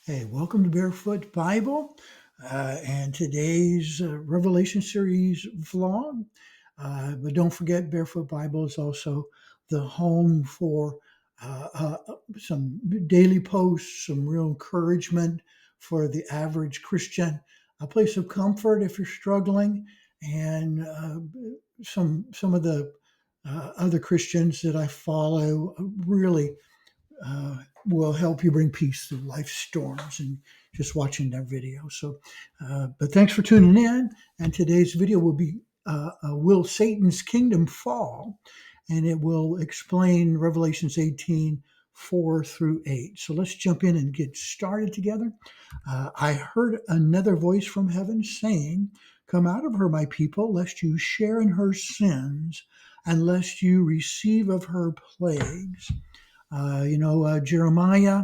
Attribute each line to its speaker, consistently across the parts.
Speaker 1: Hey, welcome to Barefoot Bible and today's Revelation series vlog. But don't forget, Barefoot Bible is also the home for some daily posts, some real encouragement for the average Christian, a place of comfort if you're struggling, and some of the other Christians that I follow really will help you bring peace through life's storms and just watching that video. But thanks for tuning in. And today's video will be Will Satan's Kingdom Fall? And it will explain Revelations 18, 4 through 8. So let's jump in and get started together. I heard another voice from heaven saying, "Come out of her, my people, lest you share in her sins, and lest you receive of her plagues." Jeremiah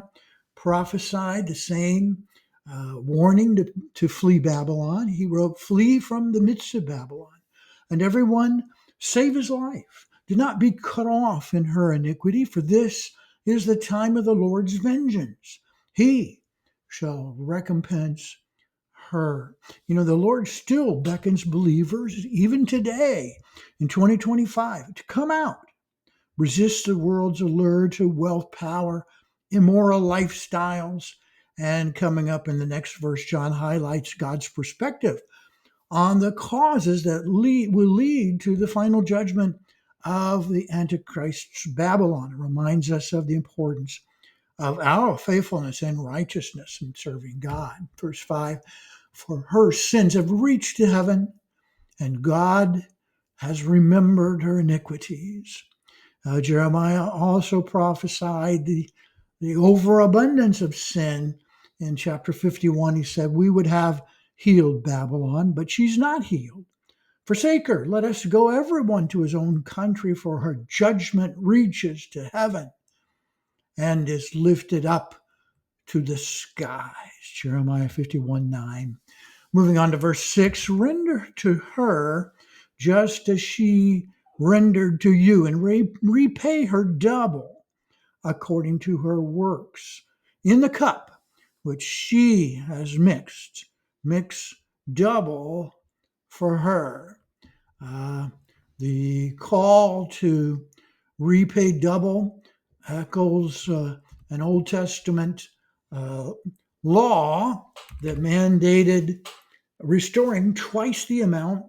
Speaker 1: prophesied the same warning to flee Babylon. He wrote, "Flee from the midst of Babylon, and everyone save his life. Do not be cut off in her iniquity, for this is the time of the Lord's vengeance. He shall recompense her." The Lord still beckons believers, even today in 2025, to come out. Resist the world's allure to wealth, power, immoral lifestyles. And coming up in the next verse, John highlights God's perspective on the causes that will lead to the final judgment of the Antichrist's Babylon. It reminds us of the importance of our faithfulness and righteousness in serving God. Verse 5, "For her sins have reached to heaven, and God has remembered her iniquities." Jeremiah also prophesied the overabundance of sin. In chapter 51, he said, "We would have healed Babylon, but she's not healed. Forsake her. Let us go everyone to his own country, for her judgment reaches to heaven and is lifted up to the skies." Jeremiah 51:9. Moving on to verse 6, "Render to her just as she rendered to you, and repay her double according to her works. In the cup which she has mixed, mix double for her." The call to repay double echoes an Old Testament law that mandated restoring twice the amount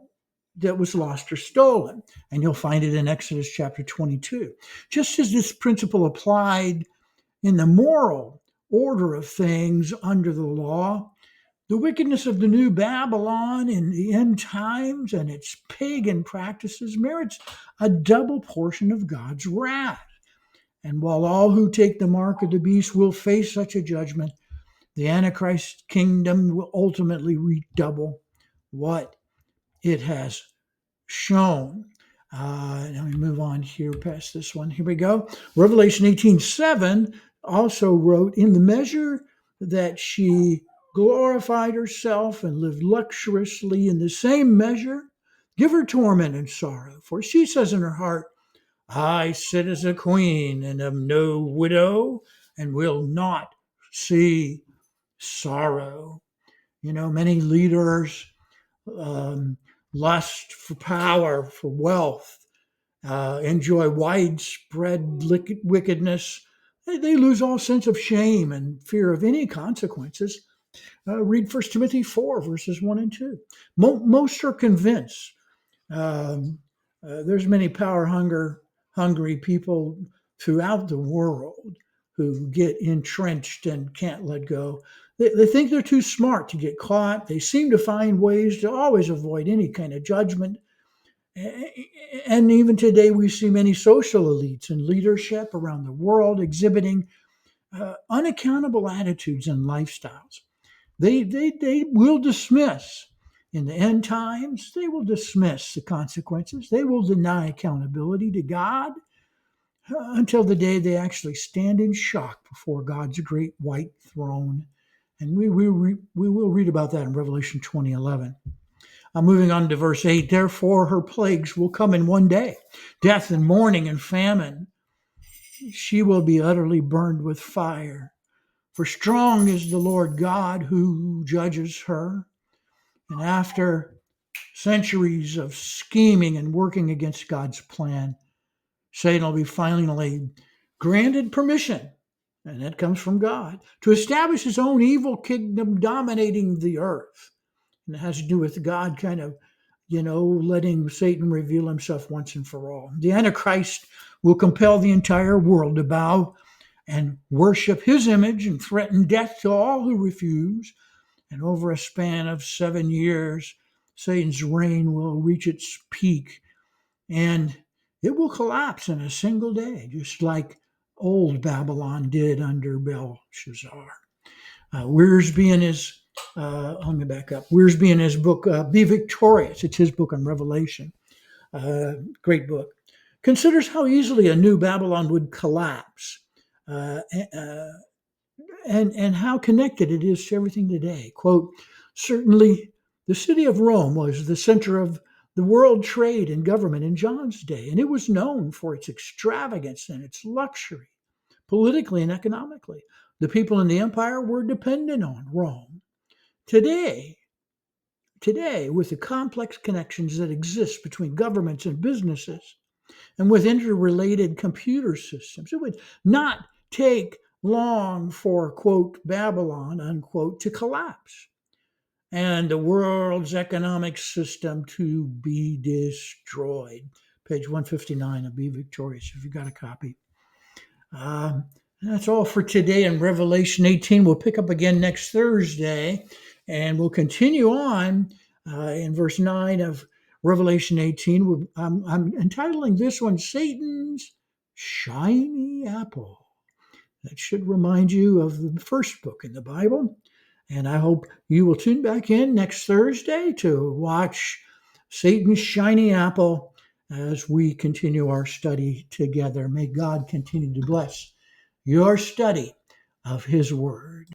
Speaker 1: that was lost or stolen. And you'll find it in Exodus chapter 22. Just as this principle applied in the moral order of things under the law, the wickedness of the new Babylon in the end times and its pagan practices merits a double portion of God's wrath. And while all who take the mark of the beast will face such a judgment, the Antichrist kingdom will ultimately redouble what it has shown. Let me move on here past this one. Here we go. Revelation 18:7 also wrote, "In the measure that she glorified herself and lived luxuriously, in the same measure give her torment and sorrow. For she says in her heart, I sit as a queen and am no widow and will not see sorrow." Many leaders lust for power, for wealth, enjoy widespread wickedness. They lose all sense of shame and fear of any consequences. Read 1 Timothy 4, verses 1 and 2. Most are convinced. There's many hungry people throughout the world who get entrenched and can't let go. They think they're too smart to get caught. They seem to find ways to always avoid any kind of judgment. And even today, we see many social elites and leadership around the world exhibiting unaccountable attitudes and lifestyles. They will dismiss, in the end times, they will dismiss the consequences. They will deny accountability to God until the day they actually stand in shock before God's great white throne. And we will read about that in Revelation 20:11. Moving on to verse 8, "Therefore her plagues will come in one day, death and mourning and famine. She will be utterly burned with fire. For strong is the Lord God who judges her. And after centuries of scheming and working against God's plan, Satan will be finally granted permission, and that comes from God, to establish his own evil kingdom dominating the earth. And it has to do with God kind of, letting Satan reveal himself once and for all. The Antichrist will compel the entire world to bow and worship his image and threaten death to all who refuse. And over a span of 7 years, Satan's reign will reach its peak, and it will collapse in a single day, just like old Babylon did under Belshazzar. Wiersbe in his, let me back up. Wiersbe in his book, Be Victorious, it's his book on Revelation, great book, considers how easily a new Babylon would collapse, and how connected it is to everything today. Quote, certainly the city of Rome was the center of the world trade and government in John's day, and it was known for its extravagance and its luxury, politically and economically. The people in the empire were dependent on Rome. Today, with the complex connections that exist between governments and businesses, and with interrelated computer systems, it would not take long for, quote, Babylon, unquote, to collapse and the world's economic system to be destroyed. Page 159 of Be Victorious, if you got a copy. That's all for today in Revelation 18. We'll pick up again next Thursday, and we'll continue on in verse 9 of Revelation 18. I'm entitling this one, Satan's Shiny Apple. That should remind you of the first book in the Bible. And I hope you will tune back in next Thursday to watch Satan's Shiny Apple as we continue our study together. May God continue to bless your study of his word.